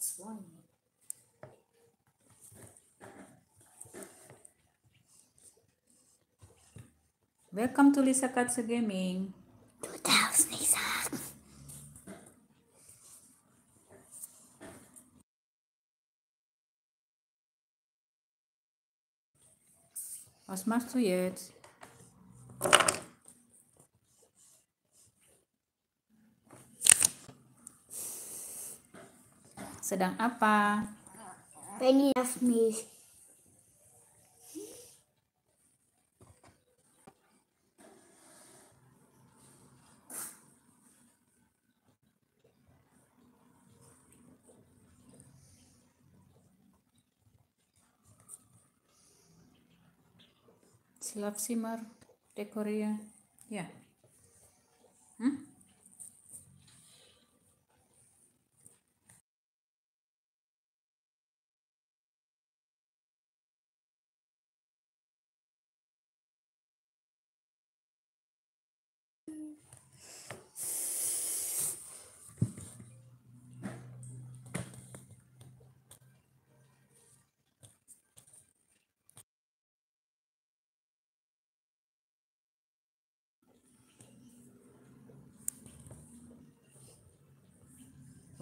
2. Welcome to Lisa Katze Gaming. Du darfst nicht sagen. Was machst du jetzt? Sedang apa? Benny nervt mich. Schlafzimmer dekorieren? Ja.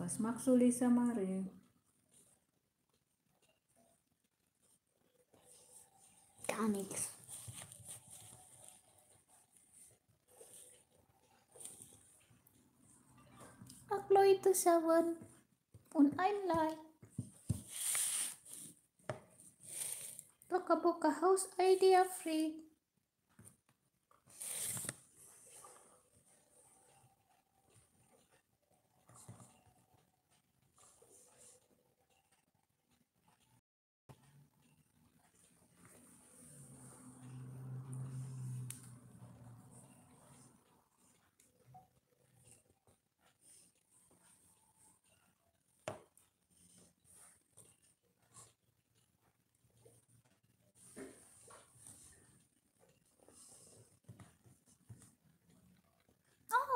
Was machst du, Lisa Marie? Gar nichts. Upload to 7 und ein Like. Toca Boca House Idea Free.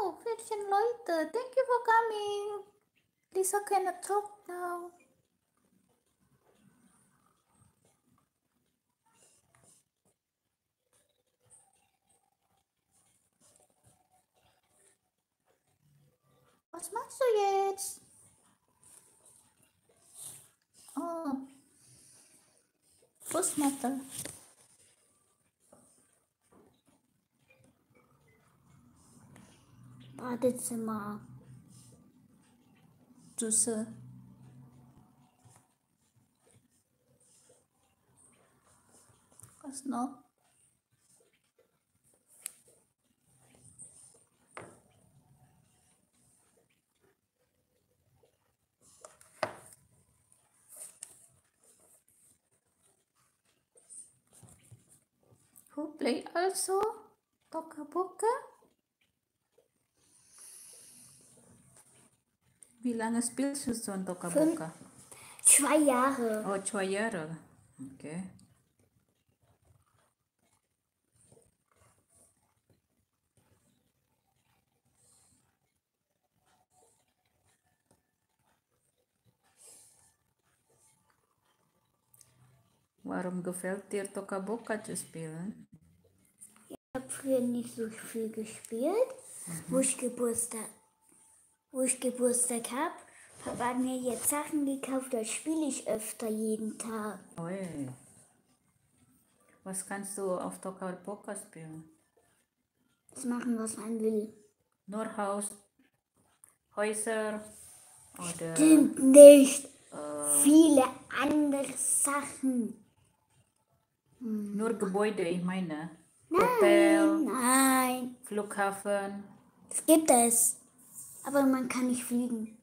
Oh, 15 Leute. Thank you for coming. Lisa cannot talk now. Was machst du jetzt? Oh, Fußmatte. Badezimmer. Dusche. Was noch? Who play also? Toca Boca? Wie lange spielst du schon Toca Boca? 2 Jahre. Oh, 2 Jahre. Okay. Warum gefällt dir Toca Boca zu spielen? Ich habe früher nicht so viel gespielt. Wo ich Geburtstag habe, Papa hat mir jetzt Sachen gekauft, das spiele ich öfter jeden Tag. Oi. Was kannst du auf Toca Boca spielen? Das machen, was man will. Nur Häuser oder Stimmt nicht. Viele andere Sachen. nur Gebäude, ich meine. Hotel, Nein. Flughafen. Das gibt es. Aber man kann nicht fliegen.